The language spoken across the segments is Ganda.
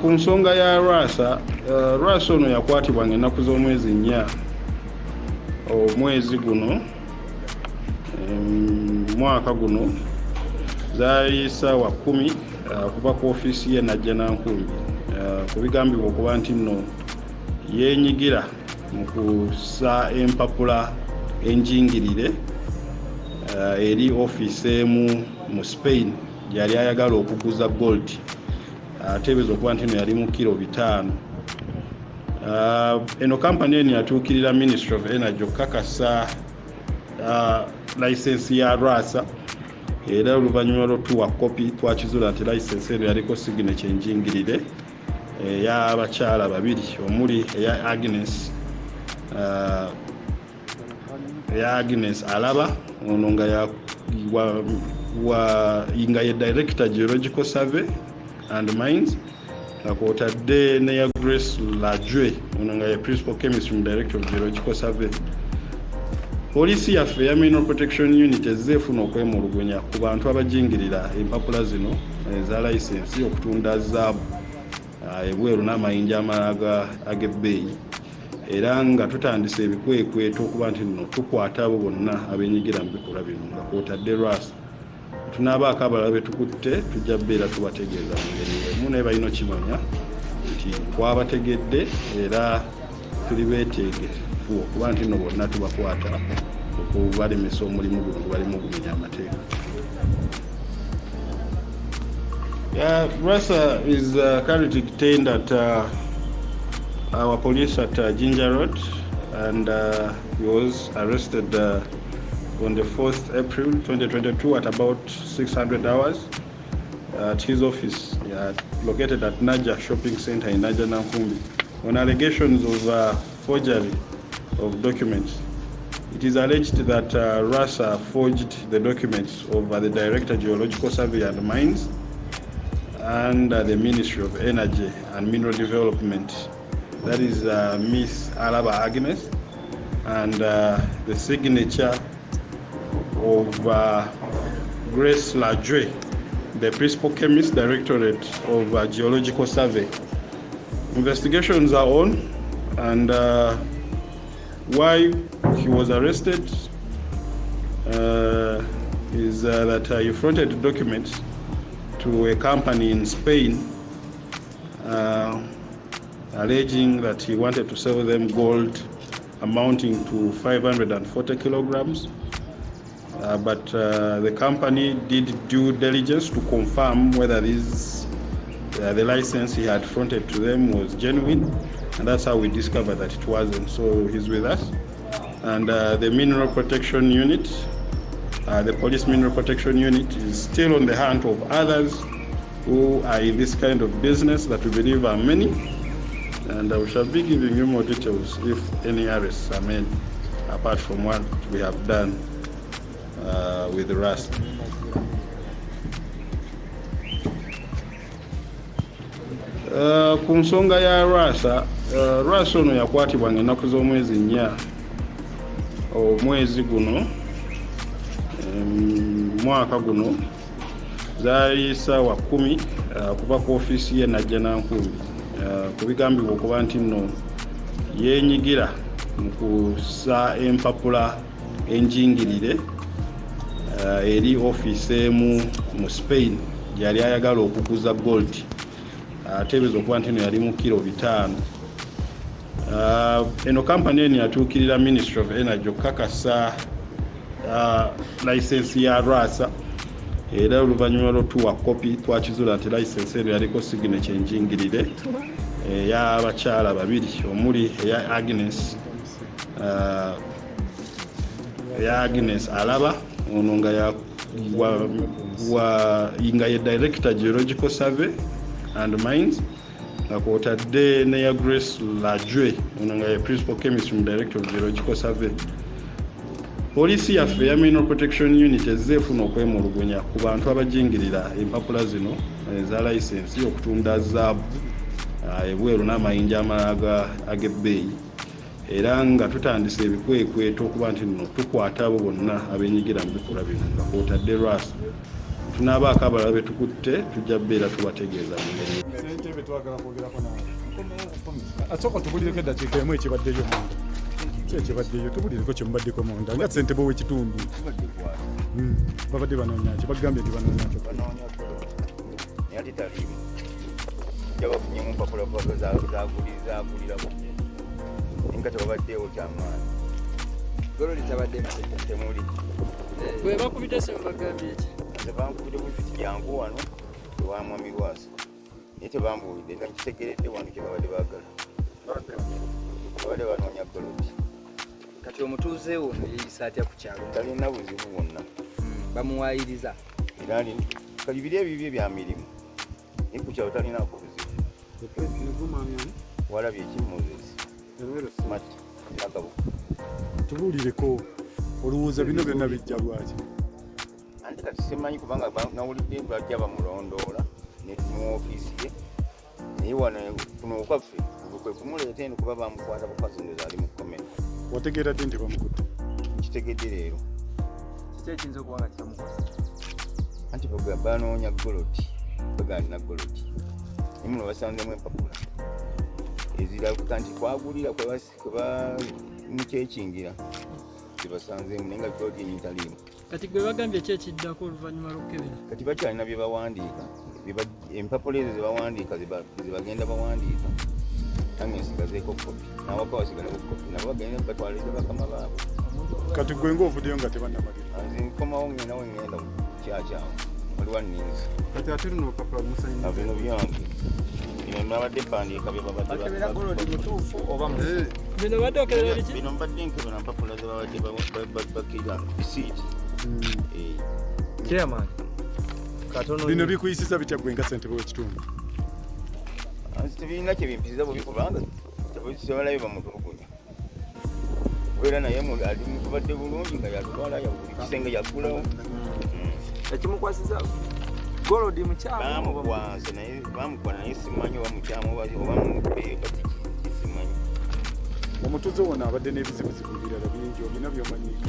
Ku nsonga ya Lwasa, Lwasa ono yakwatibwa ng'ennaku z'omwezi 4 omwezi guno mwaka guno zaali ssaawa 10 kuva ku ofiisi ye najja Nankumbi ku bigambibwa okuba nti nno yeenyigira mu kussa empapula enjingirire eri ofiisi emu mu Spain gyali ayagala okuguza gold ateebereza okuba nti nno yali mu kilo 5. Eno kampani eno yatuukirira Ministry of Energy okukakasa layisensi ya Lwasa era oluvannyuma lw'otuwa kopi twakizuula nti layisensi eno yaliko signature enjingirire ey'abakyala babiri omuli eya Agnes Alaba ono nga ye Director Geological Survey and Mines akwotadde ne ya Grace Lajwe ono nga ye Principal Chemist mu Director of Geological Survey. Poliisi yaffe ya Mineral Protection Unit ezzeefuna okwemulugunya ku bantu abajingirira empapula zino eza layisensi okutunda zaabu ebweru n'amayinja amalala ag'ebbeeyi era nga tutandise ebikwekweto okuba nti nno tukwata abo bonna abenyigira mu bikolwa bino nga kwotadde Lwasa. Tunaabaako abalala be tukutte tujja beera tubategeeza mu ngeri emu naye balina okimanya nti twabategedde era tuli beetegefu okuba nti nno bonna tubakwata okubalemesa omulimu guno gwe balimu ogumenya amateeka. Lwasa is currently detained at our police at Ginger Road, and he was arrested on the 4th April 2022 at about 600 hours at his office located at Naja Shopping Center in Naja Nankumbi on allegations of forgery of documents. It is alleged that Lwasa forged the documents of the Director Geological Survey and Mines and the Ministry of Energy and Mineral Development, that is Miss Alaba Agnes, and the signature of Grace Lajwe, the Principal Chemist, Directorate of Geological Survey. Investigations are on, and why he was arrested is that he fronted documents to a company in Spain alleging that he wanted to sell them gold amounting to 540 kilograms. But the company did due diligence to confirm whether the license he had fronted to them was genuine, and that's how we discovered that it wasn't. So he's with us, and the Mineral Protection Unit, the Police Mineral Protection Unit, is still on the hunt of others who are in this kind of business that we believe are many, and we shall be giving you more details if any arrests are made apart from what we have done with the rest. Ku nsonga ya Lwasa, Lwasa ono yakwatibwa ng'ennaku z'omwezi 4 omwezi guno mwaka guno zaali ssaawa 10 kuva ku ofiisi ye najja Nankumbi ku bigambibwa okuba nti nno yeenyigira mu kussa empapula enjingirire eri ofiisi emu mu Spain gyali ayagala okuguza gold ateebereza okuba nti nno yali mu kilo 5. Eno kampani eno yatuukirira Ministry of Energy okukakasa layisensi ya Lwasa era oluvannyuma lw'otuwa kopi twakizuula nti layisensi eno yaliko signature enjingirire ey'abakyala babiri omuli eya Agnes Alaba ono nga ye Director Geological Survey and Mines akwotadde ne ya Grace Lajwe ono nga ye Principal Chemist mu Director of Geological Survey. Poliisi yaffe ya Mineral Protection Unit ezzeefuna okwemulugunya ku bantu abajingirira empapula zino eza layisensi okutunda zaabu ebweru n'amayinja amalala ag'ebbeeyi era nga tutandise ebikwekweto okuba nti nno tukwata abo bonna abenyigira mu bikolwa bino nga kwotadde Lwasa. tunaabaako abalala be tukutte tujja beera tubategeeza sente be twagala kwogerako nawe asooka tubulireko eddakiika emu ekibaddeyo munda kyekibaddeyo tubulireko kyemubaddeko munda nga sente bowe ekitundu babadde banoonyaki bagambye nti banoonyakyo ate taliimu jabafunyemu mpapula zagulirako nga tebabaddeewo kyamaani gololi tabadde temuli bwe bakubidde se mbagambye eki tebankubidde bufiti jangu wano ewa mwami Lwasa naye tebambuulidde nga nkitegeredde wano kye babadde baagala babadde banoonya golodi kati omutuuzeewo yeeyisa atya ku kyalo talina buzibu bwonna bamuwaayiriza era kalibiri ebibyo ebya mirimu naye ku kyalo talinaako buzibu walabye ekimuzezi mati nakabuka tubuulireko olowooza bino byonna bijja lwaki anti kati simanyi kubanga nawulidde bajja bamulondoola mu ofiisi ye naye wano kuno okwaffe kwe kumuleeta eno kuba bamukwata bukazi ndoza ali Mukomela wategeera ddi nti bamukutte nkitegedde leero kiki ekiyinza okuba nga kiramukosa anti banoonya goloti bagaalina goloti naye muno basanzemu empapula ezirabuka nti twagulira kweba mukyekingira tebasanzemu naye nga goloti yenyi taliimu kati gwe bagambye ki ekiddako oluvannyuma lw'okukebera kati bakyalina bye bawandiika empapula ezo zebawandiika zebagenda bawandiika nange nsigazeeko kopi nawaka wasigalawo kopi nabo bagenda batwaliza bakama baabwe kati gwe ngaovuddeyo nga tebannamalira nze nkomawo ngenawo ngenda kyakyawo waliwo nninzi kati ate luno olupapula lumusanyiriza bino byange bino nabadde bandiika bye akebera golodi mutuufu oba bino badde okebera biki bino mbadde nkebera mpapula zebabadde bakira bisiiti chairman katono bino bikuyisiza bitya gwe nga ssentebe w'ekitundu tebirina kyebimpisiza bubi kubanga tebalabe bamutulugunya kubeera naye ali mutubadde bulungi nga yatwalayo buli kisenge yaggulawo ekimukwasiza golodi mukyamu bamukwase naye bamukwana naye simanyi oba mukyamu oba mupeeka kisimanyi omutuuze wona abadde n'ebizibuzibu ebirala bingi olina byomanyiiko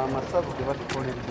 amasavu ge batukolera